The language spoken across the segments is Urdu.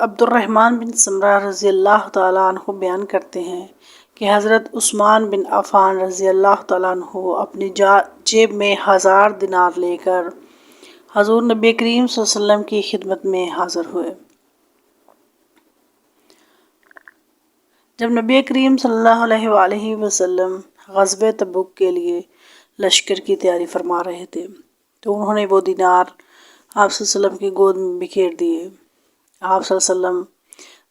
عبد الرحمن بن سمرہ رضی اللہ تعالیٰ عنہ بیان کرتے ہیں کہ حضرت عثمان بن عفان رضی اللہ تعالیٰ عنہ اپنی جیب میں 1000 دینار لے کر حضور نبی کریم صلی اللہ علیہ وسلم کی خدمت میں حاضر ہوئے۔ جب نبی کریم صلی اللہ علیہ وآلہ وسلم غزوہ تبوک کے لیے لشکر کی تیاری فرما رہے تھے تو انہوں نے وہ دینار آپ صلی اللہ علیہ وسلم کی گود میں بکھیر دیے۔ آپ صلی اللہ علیہ وسلم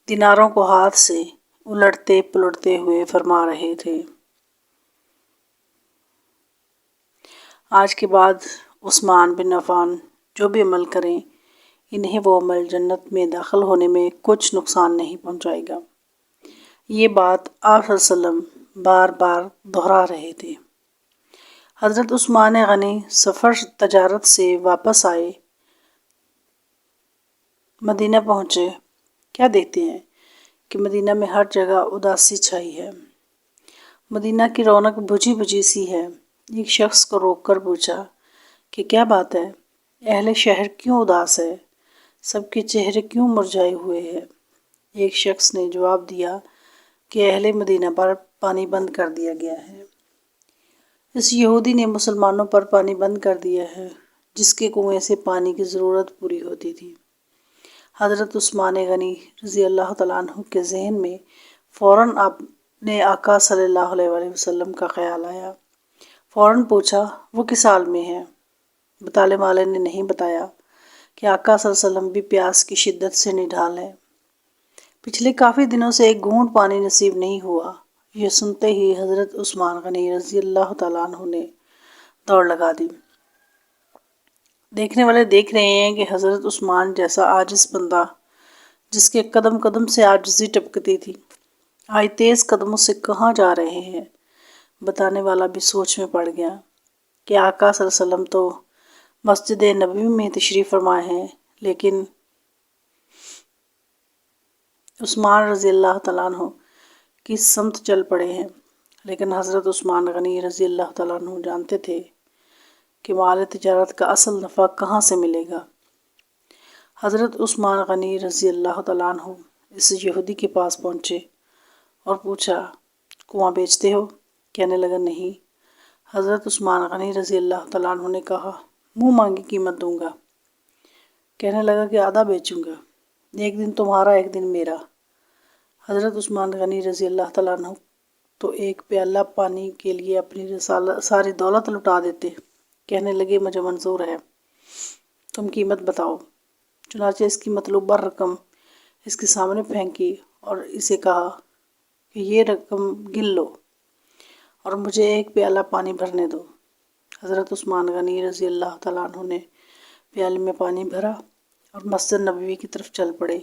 دیناروں کو ہاتھ سے الٹتے پلٹتے ہوئے فرما رہے تھے، آج کے بعد عثمان بن عفان جو بھی عمل کریں انہیں وہ عمل جنت میں داخل ہونے میں کچھ نقصان نہیں پہنچائے گا۔ یہ بات آپ صلی اللہ علیہ وسلم بار بار دہرا رہے تھے۔ حضرت عثمان غنی سفر تجارت سے واپس آئے، مدینہ پہنچے، کیا دیکھتے ہیں کہ مدینہ میں ہر جگہ اداسی چھائی ہے، مدینہ کی رونق بجھی بجھی سی ہے۔ ایک شخص کو روک کر پوچھا کہ کیا بات ہے، اہل شہر کیوں اداس ہے، سب کے چہرے کیوں مرجھائے ہوئے ہیں؟ ایک شخص نے جواب دیا کہ اہل مدینہ پر پانی بند کر دیا گیا ہے۔ اس یہودی نے مسلمانوں پر پانی بند کر دیا ہے جس کے کنویں سے پانی کی ضرورت پوری ہوتی تھی۔ حضرت عثمان غنی رضی اللہ تعالیٰ عنہ کے ذہن میں فوراً اپنے آقا صلی اللہ علیہ وآلہ وسلم کا خیال آیا۔ فوراً پوچھا وہ کس حال میں ہے؟ بتانے والے نے نہیں بتایا کہ آقا صلی اللہ علیہ وسلم بھی پیاس کی شدت سے نڈھال ہے، پچھلے کافی دنوں سے ایک گھونٹ پانی نصیب نہیں ہوا۔ یہ سنتے ہی حضرت عثمان غنی رضی اللہ تعالیٰ عنہ نے دوڑ لگا دی۔ دیکھنے والے دیکھ رہے ہیں کہ حضرت عثمان جیسا عاجز بندہ جس کے قدم قدم سے عاجزی ٹپکتی تھی آج تیز قدموں سے کہاں جا رہے ہیں۔ بتانے والا بھی سوچ میں پڑ گیا کہ آقا صلی اللہ علیہ وسلم تو مسجد نبوی میں تشریف فرمائے ہیں لیکن عثمان رضی اللہ تعالیٰ عنہ کی سمت چل پڑے ہیں۔ لیکن حضرت عثمان غنی رضی اللہ تعالیٰ عنہ جانتے تھے کہ مال تجارت کا اصل نفع کہاں سے ملے گا۔ حضرت عثمان غنی رضی اللہ تعالیٰ عنہ اس یہودی کے پاس پہنچے اور پوچھا کنواں بیچتے ہو؟ کہنے لگا نہیں۔ حضرت عثمان غنی رضی اللہ تعالیٰ عنہ نے کہا منہ مانگی قیمت دوں گا۔ کہنے لگا کہ آدھا بیچوں گا، ایک دن تمہارا ایک دن میرا۔ حضرت عثمان غنی رضی اللہ تعالیٰ عنہ تو ایک پیالہ پانی کے لیے اپنی ساری دولت لٹا دیتے۔ کہنے لگے مجھے منظور ہے، تم قیمت بتاؤ۔ چنانچہ اس کی مطلوبہ رقم اس کے سامنے پھینکی اور اسے کہا کہ یہ رقم گن لو اور مجھے ایک پیالہ پانی بھرنے دو۔ حضرت عثمان غنی رضی اللہ تعالیٰ عنہ نے پیالے میں پانی بھرا اور مسجد نبوی کی طرف چل پڑے۔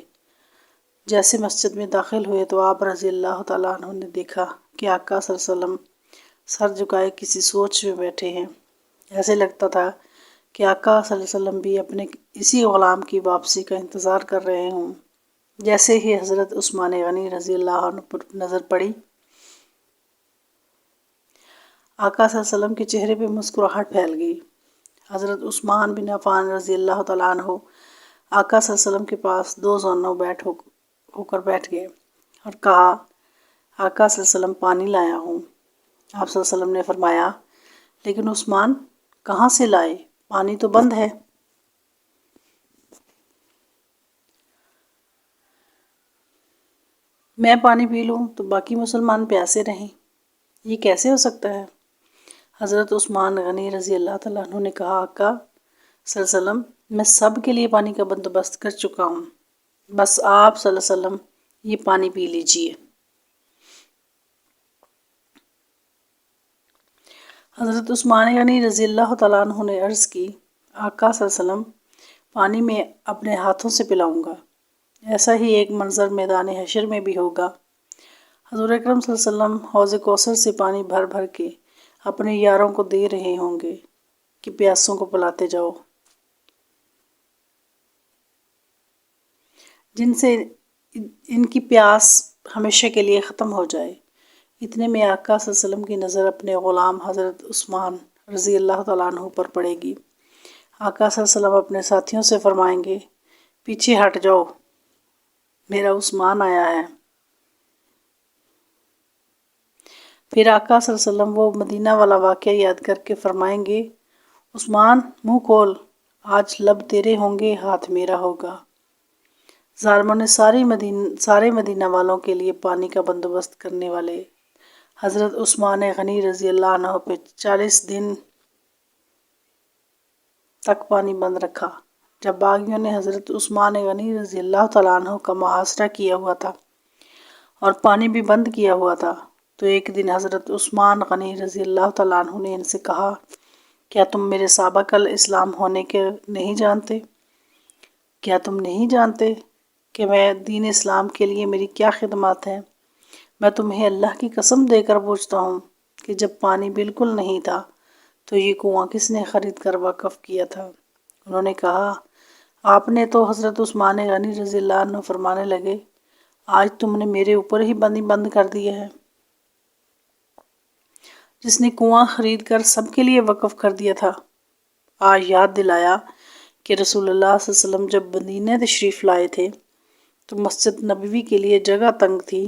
جیسے مسجد میں داخل ہوئے تو آپ رضی اللہ تعالیٰ عنہ نے دیکھا کہ آقا صلی اللہ علیہ وسلم سر جھکائے کسی سوچ میں بیٹھے ہیں۔ ایسے لگتا تھا کہ آقا صلی اللہ علیہ وسلم بھی اپنے اسی غلام کی واپسی کا انتظار کر رہے ہوں۔ جیسے ہی حضرت عثمان غنی رضی اللہ عنہ پر نظر پڑی، آقا صلی اللہ علیہ وسلم کے چہرے پہ مسکراہٹ پھیل گئی۔ حضرت عثمان بن عفان رضی اللہ تعالیٰ عنہ آقا صلی اللہ علیہ وسلم کے پاس 2 زانوں ہو کر بیٹھ گئے اور کہا آقا صلی اللہ علیہ وسلم پانی لایا ہوں۔ آپ صلی اللہ علیہ وسلم نے فرمایا لیکن عثمان کہاں سے لائے، پانی تو بند ہے۔ میں پانی پی لوں تو باقی مسلمان پیاسے رہیں، یہ کیسے ہو سکتا ہے؟ حضرت عثمان غنی رضی اللہ تعالیٰ عنہ نے کہا آقا صلی اللہ علیہ وسلم میں سب کے لیے پانی کا بندوبست کر چکا ہوں، بس آپ صلی اللہ علیہ وسلم یہ پانی پی لیجئے۔ حضرت عثمان غنی رضی اللہ تعالیٰ عنہ نے عرض کی آقا صلی اللہ علیہ وسلم پانی میں اپنے ہاتھوں سے پلاؤں گا۔ ایسا ہی ایک منظر میدان حشر میں بھی ہوگا۔ حضور اکرم صلی اللہ علیہ وسلم حوض کوثر سے پانی بھر بھر کے اپنے یاروں کو دے رہے ہوں گے کہ پیاسوں کو پلاتے جاؤ، جن سے ان کی پیاس ہمیشہ کے لیے ختم ہو جائے۔ اتنے میں آقا صلی اللہ علیہ وسلم کی نظر اپنے غلام حضرت عثمان رضی اللہ تعالیٰ عنہ پر پڑے گی۔ آقا صلی اللہ علیہ وسلم اپنے ساتھیوں سے فرمائیں گے پیچھے ہٹ جاؤ، میرا عثمان آیا ہے۔ پھر آقا صلی اللہ علیہ وسلم وہ مدینہ والا واقعہ یاد کر کے فرمائیں گے، عثمان منہ کھول، آج لب تیرے ہوں گے، ہاتھ میرا ہوگا۔ ظالموں نے سارے مدینہ والوں کے لیے پانی کا بندوبست کرنے والے حضرت عثمان غنی رضی اللہ عنہ پہ 40 دن تک پانی بند رکھا۔ جب باغیوں نے حضرت عثمان غنی رضی اللہ تعالیٰ عنہ کا محاصرہ کیا ہوا تھا اور پانی بھی بند کیا ہوا تھا، تو ایک دن حضرت عثمان غنی رضی اللہ تعالیٰ عنہ نے ان سے کہا، کیا تم میرے سابق الاسلام ہونے کے نہیں جانتے؟ کیا تم نہیں جانتے کہ میں دین اسلام کے لیے میری کیا خدمات ہیں؟ میں تمہیں اللہ کی قسم دے کر پوچھتا ہوں کہ جب پانی بالکل نہیں تھا تو یہ کنواں کس نے خرید کر وقف کیا تھا؟ انہوں نے کہا، آپ نے تو۔ حضرت عثمان غنی رضی اللہ عنہ فرمانے لگے، آج تم نے میرے اوپر ہی بند کر دیا ہے، جس نے کنواں خرید کر سب کے لیے وقف کر دیا تھا۔ آج یاد دلایا کہ رسول اللہ صلی اللہ علیہ وسلم جب مدینہ تشریف لائے تھے تو مسجد نبوی کے لیے جگہ تنگ تھی۔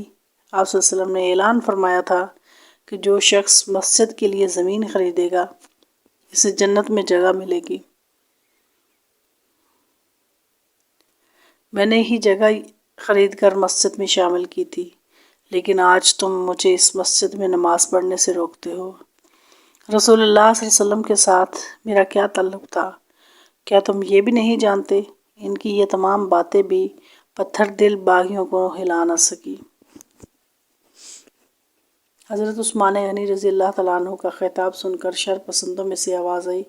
آپ صلی اللہ علیہ وسلم نے اعلان فرمایا تھا کہ جو شخص مسجد کے لیے زمین خریدے گا اسے جنت میں جگہ ملے گی۔ میں نے ہی جگہ خرید کر مسجد میں شامل کی تھی، لیکن آج تم مجھے اس مسجد میں نماز پڑھنے سے روکتے ہو۔ رسول اللہ صلی اللہ علیہ وسلم کے ساتھ میرا کیا تعلق تھا؟ کیا تم یہ بھی نہیں جانتے؟ ان کی یہ تمام باتیں بھی پتھر دل باغیوں کو ہلا نہ سکی۔ حضرت عثمان غنی رضی اللہ تعالیٰ عنہ کا خطاب سن کر شر پسندوں میں سے آواز آئی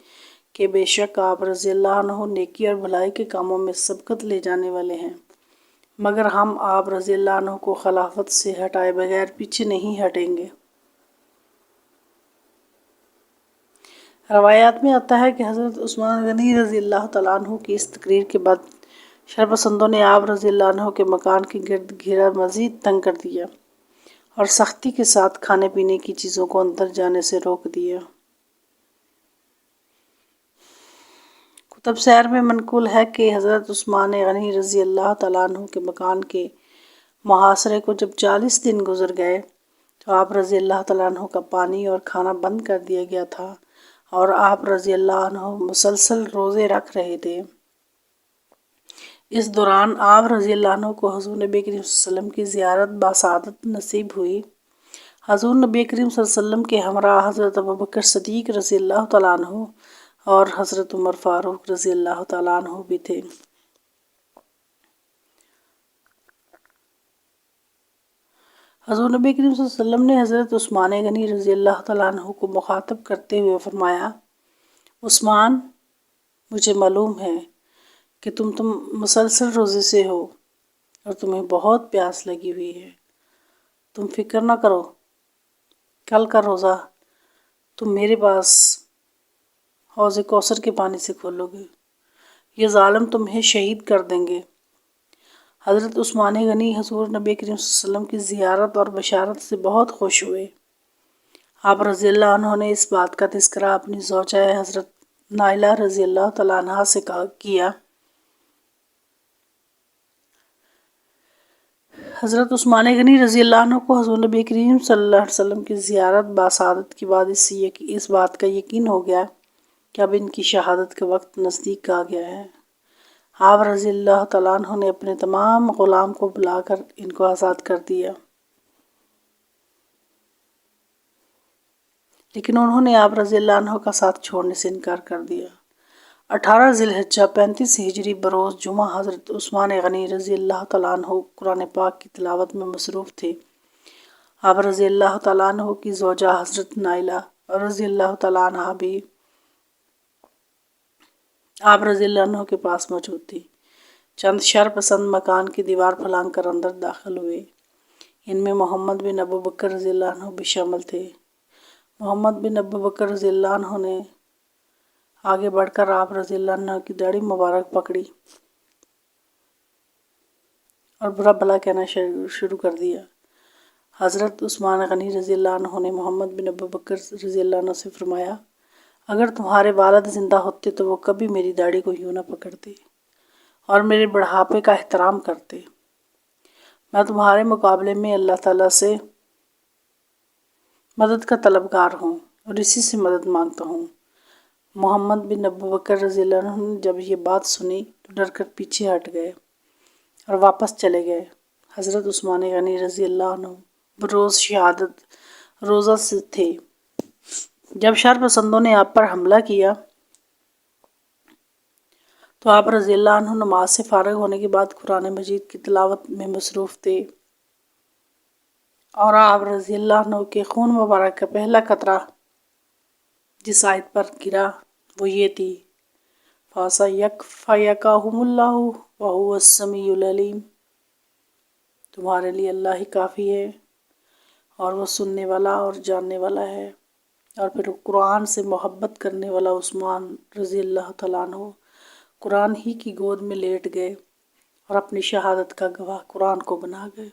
کہ بے شک آپ رضی اللہ عنہ نیکی اور بھلائی کے کاموں میں سبقت لے جانے والے ہیں، مگر ہم آپ رضی اللہ عنہ کو خلافت سے ہٹائے بغیر پیچھے نہیں ہٹیں گے۔ روایات میں آتا ہے کہ حضرت عثمان غنی رضی اللہ تعالیٰ عنہ کی اس تقریر کے بعد شرپسندوں نے آپ رضی اللہ عنہ کے مکان کے گرد گھیرا مزید تنگ کر دیا اور سختی کے ساتھ کھانے پینے کی چیزوں کو اندر جانے سے روک دیا۔ کتب سیر میں منقول ہے کہ حضرت عثمان غنی رضی اللہ تعالیٰ عنہ کے مکان کے محاصرے کو جب 40 دن گزر گئے تو آپ رضی اللہ تعالیٰ عنہ کا پانی اور کھانا بند کر دیا گیا تھا اور آپ رضی اللہ عنہ مسلسل روزے رکھ رہے تھے۔ اس دوران آپ رضی اللہ عنہ کو حضور نبی کریم صلی اللہ علیہ وسلم کی زیارت بسعادت نصیب ہوئی۔ حضور نبی کریم صلی اللہ علیہ وسلم کے ہمراہ حضرت ابوبکر صدیق رضی اللہ تعالیٰ عنہ اور حضرت عمر فاروق رضی اللہ تعالیٰ عنہ بھی تھے۔ حضور نبی کریم صلی اللہ علیہ وسلم نے حضرت عثمان غنی رضی اللہ تعالیٰ عنہ کو مخاطب کرتے ہوئے فرمایا، عثمان، مجھے معلوم ہے کہ تم مسلسل روزے سے ہو اور تمہیں بہت پیاس لگی ہوئی ہے۔ تم فکر نہ کرو، کل کا روزہ تم میرے پاس حوض کوثر کے پانی سے کھولو گے، یہ ظالم تمہیں شہید کر دیں گے۔ حضرت عثمان غنی حضور نبی کریم صلی اللہ علیہ وسلم کی زیارت اور بشارت سے بہت خوش ہوئے۔ آپ رضی اللہ عنہ نے اس بات کا تذکرہ اپنی زوجہ حضرت نائلہ رضی اللہ تعالیٰ عنہ سے کیا۔ حضرت عثمان غنی رضی اللہ عنہ کو حضور نبی کریم صلی اللہ علیہ وسلم کی زیارت بسعادت کے بعد اس بات کا یقین ہو گیا کہ اب ان کی شہادت کا وقت نزدیک آ گیا ہے۔ آپ رضی اللہ تعالیٰ عنہ نے اپنے تمام غلام کو بلا کر ان کو آزاد کر دیا، لیکن انہوں نے آپ رضی اللہ عنہ کا ساتھ چھوڑنے سے انکار کر دیا۔ 18 ذی الحجہ 35 ہجری بروز جمعہ حضرت عثمان غنی رضی اللہ تعالیٰ عنہ قرآن پاک کی تلاوت میں مصروف تھے۔ آپ رضی اللہ تعالیٰ عنہ کی زوجہ حضرت نائلہ رضی اللہ تعالیٰ عنہ بھی آپ رضی اللہ عنہ کے پاس موجود تھی۔ چند شر پسند مکان کی دیوار پھلانگ کر اندر داخل ہوئے۔ ان میں محمد بن ابوبکر رضی اللہ عنہ بھی شامل تھے۔ محمد بن ابوبکر رضی اللہ عنہ نے آگے بڑھ کر آپ رضی اللہ عنہ کی داڑھی مبارک پکڑی اور برا بھلا کہنا شروع کر دیا۔ حضرت عثمان غنی رضی اللہ عنہ نے محمد بن ابوبکر رضی اللہ عنہ سے فرمایا، اگر تمہارے والد زندہ ہوتے تو وہ کبھی میری داڑھی کو یوں نہ پکڑتے اور میرے بڑھاپے کا احترام کرتے۔ میں تمہارے مقابلے میں اللہ تعالیٰ سے مدد کا طلبگار ہوں اور اسی سے مدد مانگتا ہوں۔ محمد بن ابو بکر رضی اللہ عنہ نے جب یہ بات سنی تو ڈر کر پیچھے ہٹ گئے اور واپس چلے گئے۔ حضرت عثمان غنی رضی اللہ عنہ بروز شہادت روزہ سے تھے۔ جب شر پسندوں نے آپ پر حملہ کیا تو آپ رضی اللہ عنہ نماز سے فارغ ہونے کے بعد قرآن مجید کی تلاوت میں مصروف تھے، اور آپ رضی اللہ عنہ کے خون مبارک کا پہلا قطرہ جس آیت پر گرا وہ یہ تھی، فَيَكْفَيَكَهُمُ اللَّهُ وَهُوَ السَّمِيعُ الْعَلِيمُ، تمہارے لیے اللہ ہی کافی ہے اور وہ سننے والا اور جاننے والا ہے۔ اور پھر قرآن سے محبت کرنے والا عثمان رضی اللہ تعالیٰ عنہ قرآن ہی کی گود میں لیٹ گئے اور اپنی شہادت کا گواہ قرآن کو بنا گئے۔